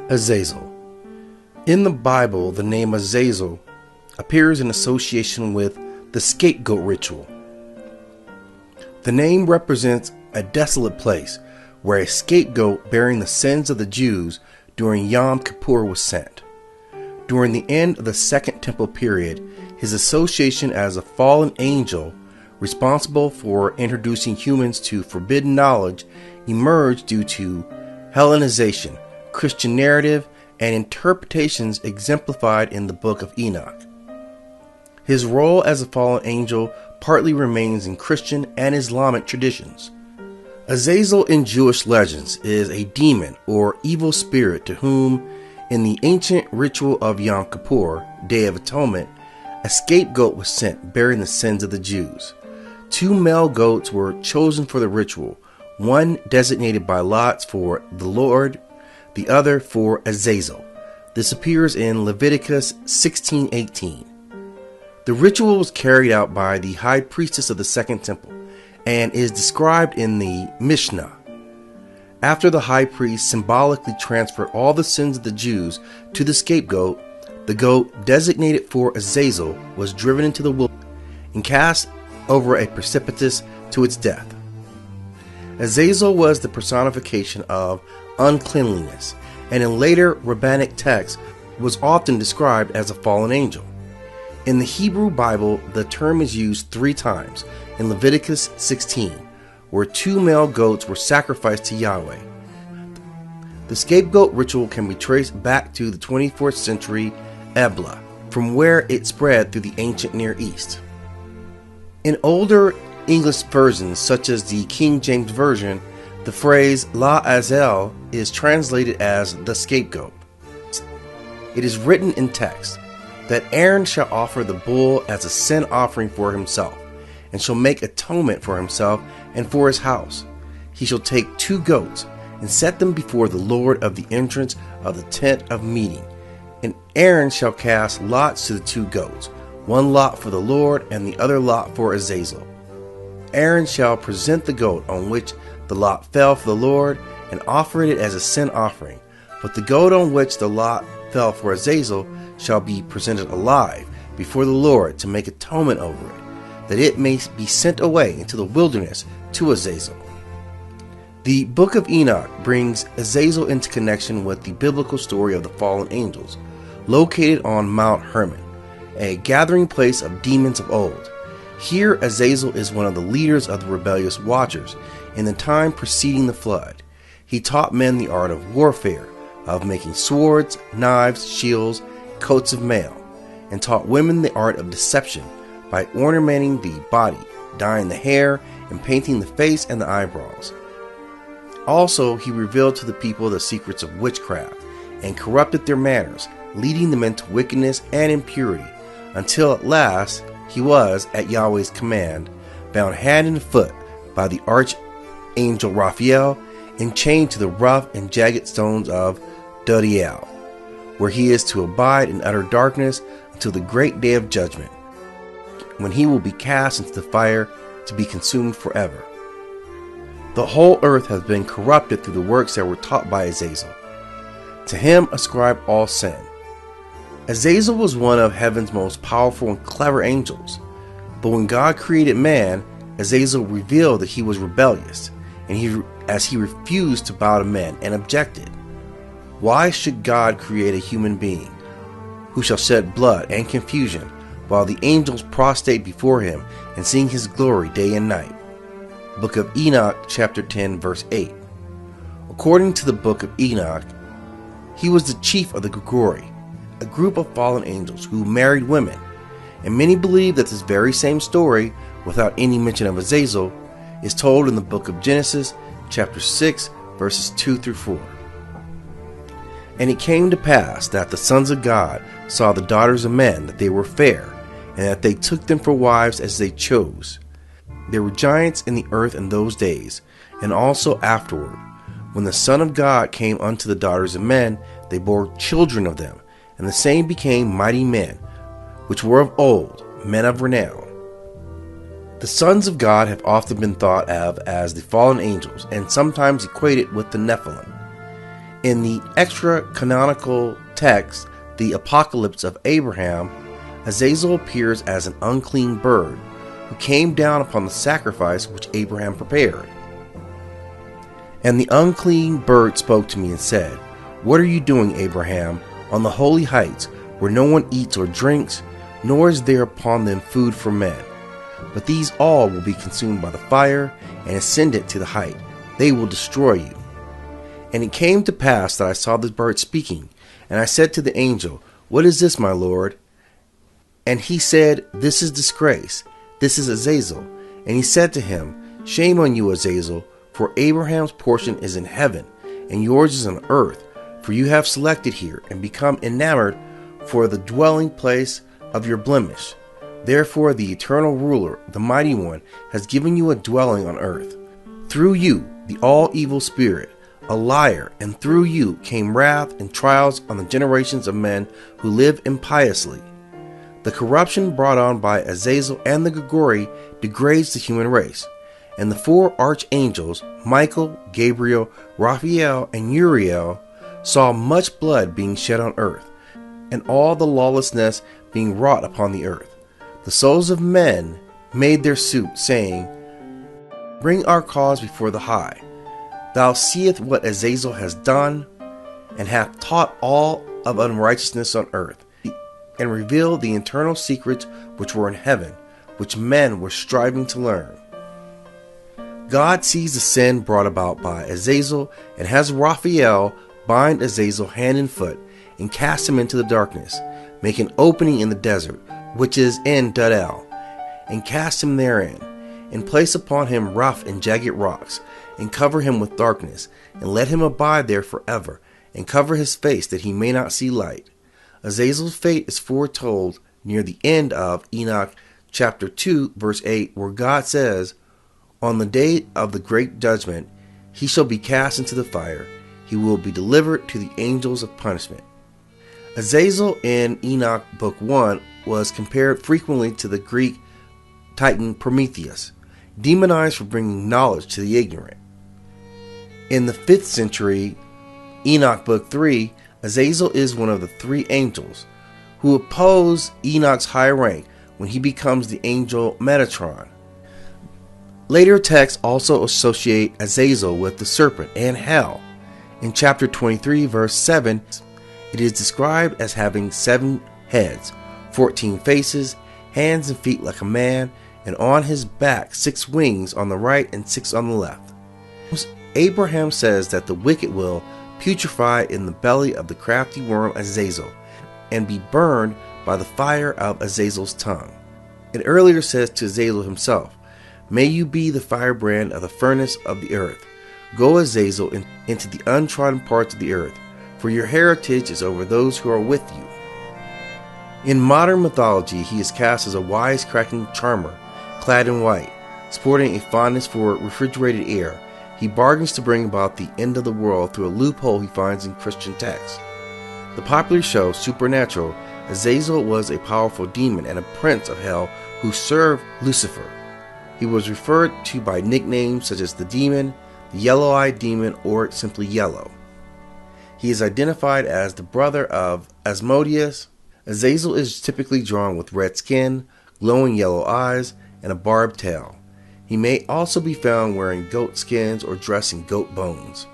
Azazel. In the Bible, the name Azazel appears in association with the scapegoat ritual. The name represents a desolate place where a scapegoat bearing the sins of the Jews during Yom Kippur was sent. During the end of the Second Temple period, his association as a fallen angel responsible for introducing humans to forbidden knowledge emerged due to Hellenization, Christian narrative, and interpretations exemplified in the Book of Enoch. His role as a fallen angel partly remains in Christian and Islamic traditions. Azazel in Jewish legends is a demon or evil spirit to whom, in the ancient ritual of Yom Kippur, Day of Atonement, a scapegoat was sent bearing the sins of the Jews. 2 male goats were chosen for the ritual, one designated by lots for the Lord, the other for Azazel. This appears in Leviticus 16:18. The ritual was carried out by the high priestess of the Second Temple and is described in the Mishnah. After the high priest symbolically transferred all the sins of the Jews to the scapegoat, the goat designated for Azazel was driven into the wilderness and cast over a precipice to its death. Azazel was the personification of uncleanliness, and in later rabbinic texts was often described as a fallen angel. In the Hebrew Bible, the term is used 3 times in Leviticus 16, where 2 male goats were sacrificed to Yahweh. The scapegoat ritual can be traced back to the 24th century Ebla, from where it spread through the ancient Near East. In older English versions, such as the King James Version, the phrase ʻAzazel is translated as the scapegoat. It is written in text that Aaron shall offer the bull as a sin offering for himself, and shall make atonement for himself and for his house. He shall take 2 goats, and set them before the Lord of the entrance of the tent of meeting. And Aaron shall cast lots to the 2 goats, 1 lot for the Lord, and the other lot for Azazel. Aaron shall present the goat on which the lot fell for the Lord, and offer it as a sin offering. But the goat on which the lot fell for Azazel shall be presented alive before the Lord to make atonement over it, that it may be sent away into the wilderness to Azazel. The Book of Enoch brings Azazel into connection with the biblical story of the fallen angels, located on Mount Hermon, a gathering place of demons of old. Here, Azazel is one of the leaders of the rebellious Watchers in the time preceding the flood. He taught men the art of warfare, of making swords, knives, shields, coats of mail, and taught women the art of deception by ornamenting the body, dyeing the hair, and painting the face and the eyebrows. Also, he revealed to the people the secrets of witchcraft, and corrupted their manners, leading them into wickedness and impurity, until at last he was, at Yahweh's command, bound hand and foot by the archangel Raphael, and chained to the rough and jagged stones of Dodiel, where he is to abide in utter darkness until the great day of judgment, when he will be cast into the fire to be consumed forever. The whole earth has been corrupted through the works that were taught by Azazel. To him ascribe all sin. Azazel was one of heaven's most powerful and clever angels, but when God created man, Azazel revealed that he was rebellious, and as he refused to bow to men and objected. Why should God create a human being who shall shed blood and confusion, while the angels prostrate before him and sing his glory day and night? Book of Enoch, chapter 10, verse 8. According to the Book of Enoch, he was the chief of the Grigori, a group of fallen angels who married women, and many believe that this very same story, without any mention of Azazel, is told in the book of Genesis, chapter 6, verses 2 through 4. And it came to pass that the sons of God saw the daughters of men, that they were fair, and that they took them for wives as they chose. There were giants in the earth in those days, and also afterward. When the Son of God came unto the daughters of men, they bore children of them, and the same became mighty men, which were of old, men of renown. The sons of God have often been thought of as the fallen angels, and sometimes equated with the Nephilim. In the extra-canonical text, the Apocalypse of Abraham, Azazel appears as an unclean bird who came down upon the sacrifice which Abraham prepared. And the unclean bird spoke to me and said, "What are you doing, Abraham, on the holy heights, where no one eats or drinks, nor is there upon them food for men? But these all will be consumed by the fire, and ascended to the height. They will destroy you." And it came to pass that I saw this bird speaking, and I said to the angel, "What is this, my Lord?" And he said, "This is disgrace. This is Azazel." And he said to him, "Shame on you, Azazel, for Abraham's portion is in heaven, and yours is on earth, for you have selected here, and become enamored for the dwelling place of your blemish. Therefore the eternal ruler, the mighty one, has given you a dwelling on earth. Through you, the all-evil spirit, a liar, and through you came wrath and trials on the generations of men who live impiously. The corruption brought on by Azazel and the Grigori degrades the human race. And the four archangels, Michael, Gabriel, Raphael, and Uriel, saw much blood being shed on earth, and all the lawlessness being wrought upon the earth. The souls of men made their suit, saying, "Bring our cause before the High. Thou seest what Azazel has done, and hath taught all of unrighteousness on earth, and revealed the internal secrets which were in heaven, which men were striving to learn." God sees the sin brought about by Azazel, and has Raphael bind Azazel hand and foot, and cast him into the darkness, make an opening in the desert, which is in Dud-el, and cast him therein, and place upon him rough and jagged rocks, and cover him with darkness, and let him abide there forever, and cover his face that he may not see light. Azazel's fate is foretold near the end of Enoch chapter 2 verse 8, where God says, "On the day of the great judgment, he shall be cast into the fire. He will be delivered to the angels of punishment." Azazel in Enoch Book 1 was compared frequently to the Greek titan Prometheus, demonized for bringing knowledge to the ignorant. In the 5th century, Enoch Book 3, Azazel is one of the three angels who oppose Enoch's high rank when he becomes the angel Metatron. Later texts also associate Azazel with the serpent and hell. In chapter 23 verse 7, it is described as having 7 heads, 14 faces, hands and feet like a man, and on his back 6 wings on the right and 6 on the left. Abraham says that the wicked will putrefy in the belly of the crafty worm Azazel, and be burned by the fire of Azazel's tongue. It earlier says to Azazel himself, "May you be the firebrand of the furnace of the earth. Go, Azazel, into the untrodden parts of the earth, for your heritage is over those who are with you." In modern mythology, he is cast as a wise-cracking charmer, clad in white, sporting a fondness for refrigerated air. He bargains to bring about the end of the world through a loophole he finds in Christian texts. The popular show, Supernatural, Azazel was a powerful demon and a prince of hell who served Lucifer. He was referred to by nicknames such as the demon, the yellow-eyed demon, or simply yellow. He is identified as the brother of Asmodeus. Azazel is typically drawn with red skin, glowing yellow eyes, and a barbed tail. He may also be found wearing goat skins or dressed in goat bones.